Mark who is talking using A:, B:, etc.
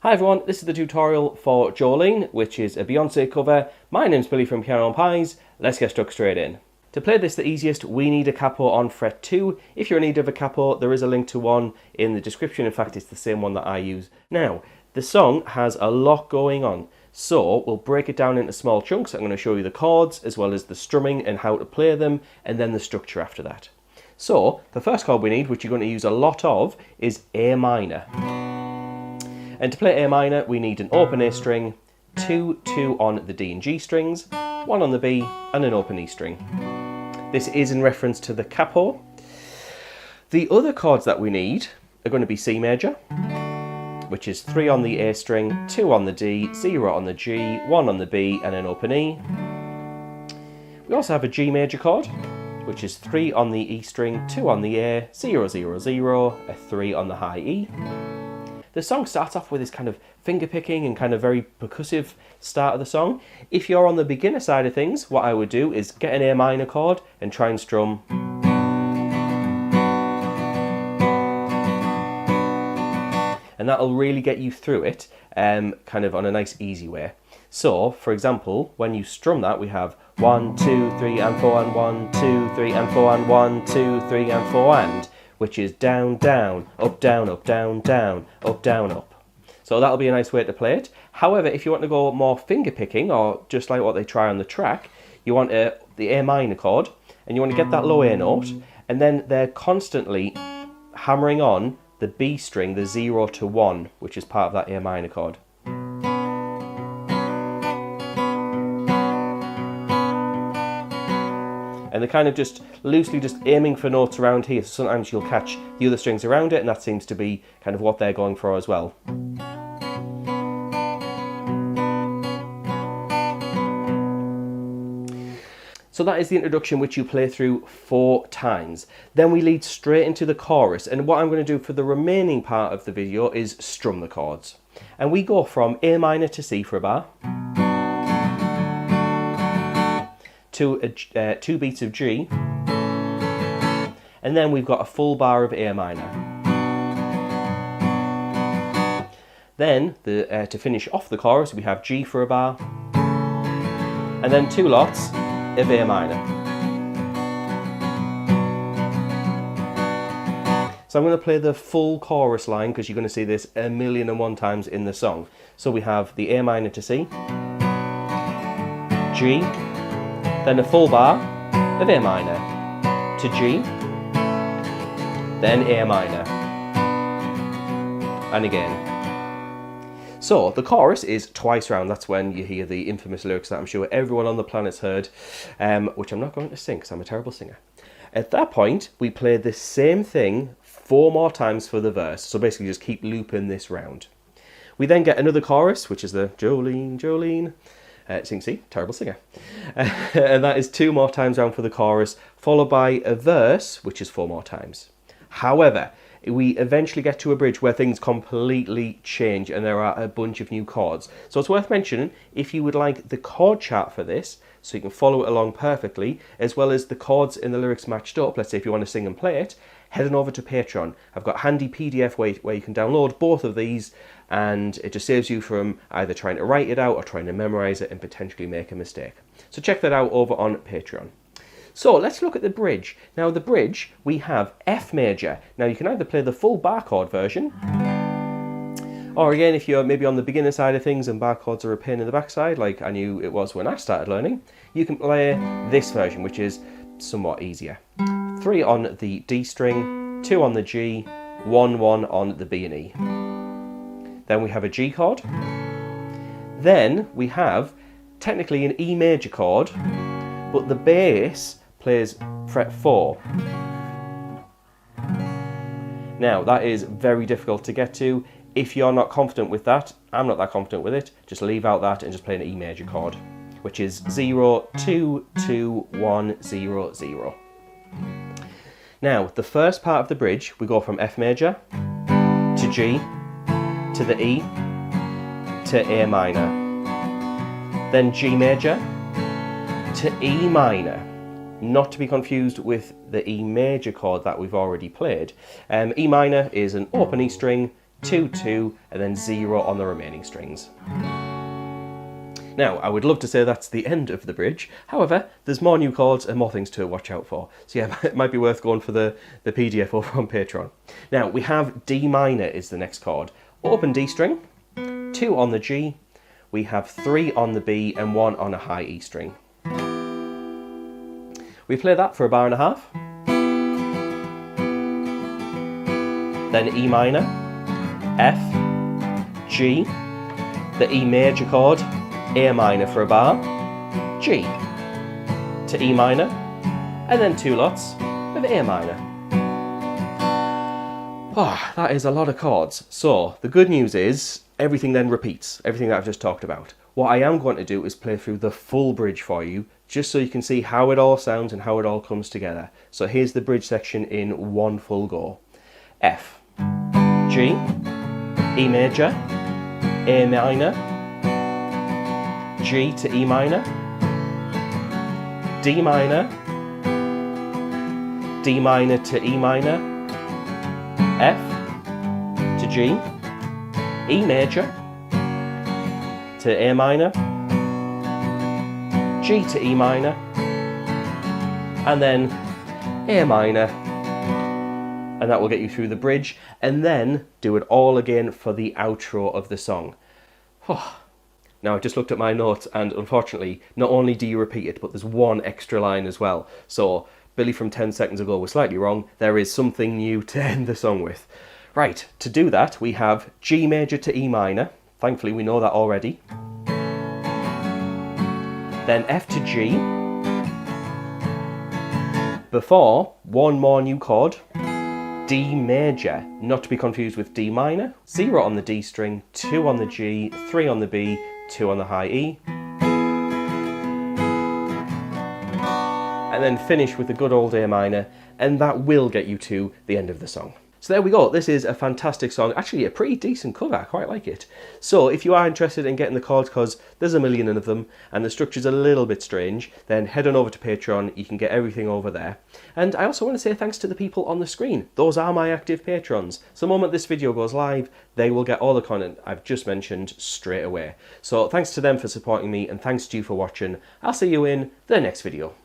A: Hi everyone, this is the tutorial for Jolene, which is a Beyonce cover. My name's Billy from Piano and Pies. Let's get stuck straight in. To play this the easiest, we need a capo on fret 2. If you're in need of a capo, there is a link to one in the description. In fact, it's the same one that I use. Now, the song has a lot going on, so we'll break it down into small chunks. I'm going to show you the chords, as well as the strumming and how to play them, and then the structure after that. So, the first chord we need, which you're going to use a lot of, is A minor. And to play A minor, we need an open A string, 2 on the D and G strings, 1 on the B, and an open E string. This is in reference to the capo. The other chords that we need are going to be C major, which is 3 on the A string, 2 on the D, 0 on the G, 1 on the B, and an open E. We also have a G major chord, which is 3 on the E string, 2 on the A, 0, 0, 0, a 3 on the high E. The song starts off with this kind of finger picking and kind of very percussive start of the song. If you're on the beginner side of things, what I would do is get an A minor chord and try and strum. And that'll really get you through it, kind of on a nice easy way. So, for example, when you strum that, we have 1, 2, 3 and 4 and 1, 2, 3 and 4 and 1, 2, 3 and 4 and, which is down, down, up, down, up, down, down, up, down, up. So that'll be a nice way to play it. However, if you want to go more finger picking, or just like what they try on the track, you want the A minor chord, and you want to get that low A note, and then they're constantly hammering on the B string, the 0 to 1, which is part of that A minor chord. And they're kind of just loosely just aiming for notes around here. So sometimes you'll catch the other strings around it, and that seems to be kind of what they're going for as well. So that is the introduction, which you play through 4 times. Then we lead straight into the chorus. And what I'm going to do for the remaining part of the video is strum the chords. And we go from A minor to C for a bar, to 2 beats of G, and then we've got a full bar of A minor. Then, to finish off the chorus, we have G for a bar, and then 2 lots of A minor. So I'm going to play the full chorus line, because you're going to see this 1,000,001 times in the song. So we have the A minor to C, G, then a full bar of A minor to G, then A minor, and again. So the chorus is twice round. That's when you hear the infamous lyrics that I'm sure everyone on the planet's heard, which I'm not going to sing because I'm a terrible singer. At that point, we play the same thing 4 more times for the verse. So basically just keep looping this round. We then get another chorus, which is the Jolene, Jolene. Sing C, terrible singer. And that is 2 more times round for the chorus, followed by a verse, which is 4 more times. However, we eventually get to a bridge where things completely change and there are a bunch of new chords. So it's worth mentioning, if you would like the chord chart for this, so you can follow it along perfectly, as well as the chords in the lyrics matched up, let's say if you want to sing and play it, head on over to Patreon. I've got a handy PDF where you can download both of these, and it just saves you from either trying to write it out or trying to memorize it and potentially make a mistake. So check that out over on Patreon. So let's look at the bridge. Now the bridge, we have F major. Now you can either play the full bar chord version, or again, if you're maybe on the beginner side of things and bar chords are a pain in the backside, like I knew it was when I started learning, you can play this version, which is somewhat easier. 3 on the D string, 2 on the G, 1, 1 on the B and E. Then we have a G chord. Then we have technically an E major chord, but the bass plays fret 4. Now that is very difficult to get to. If you're not confident with that, I'm not that confident with it, just leave out that and just play an E major chord, which is 0, 2, 2, 1, 0, 0. Now, the first part of the bridge, we go from F major to G to the E to A minor, then G major to E minor, not to be confused with the E major chord that we've already played. E minor is an open E string, 2, 2, and then 0 on the remaining strings. Now, I would love to say that's the end of the bridge. However, there's more new chords and more things to watch out for. So yeah, it might be worth going for the PDF over on Patreon. Now, we have D minor is the next chord. Open D string, 2 on the G, we have 3 on the B and 1 on a high E string. We play that for a bar and a half. Then E minor, F, G, the E major chord, A minor for a bar, G, to E minor, and then 2 lots of A minor. Oh, that is a lot of chords. So the good news is everything then repeats, everything that I've just talked about. What I am going to do is play through the full bridge for you, just so you can see how it all sounds and how it all comes together. So here's the bridge section in one full go. F, G, E major, A minor, G to E minor, D minor, D minor to E minor, F to G, E major to A minor, G to E minor, and then A minor, and that will get you through the bridge, and then do it all again for the outro of the song. Now, I just looked at my notes, and unfortunately, not only do you repeat it, but there's one extra line as well. So, Billy from 10 seconds ago was slightly wrong. There is something new to end the song with. Right, to do that, we have G major to E minor. Thankfully, we know that already. Then F to G. Before, one more new chord. D major, not to be confused with D minor. 0 on the D string, 2 on the G, 3 on the B, 2 on the high E. And then finish with the good old A minor, and that will get you to the end of the song. So there we go, this is a fantastic song, actually a pretty decent cover, I quite like it. So if you are interested in getting the chords, because there's a million of them, and the structure's a little bit strange, then head on over to Patreon, you can get everything over there. And I also want to say thanks to the people on the screen, those are my active patrons. So the moment this video goes live, they will get all the content I've just mentioned straight away. So thanks to them for supporting me, and thanks to you for watching. I'll see you in the next video.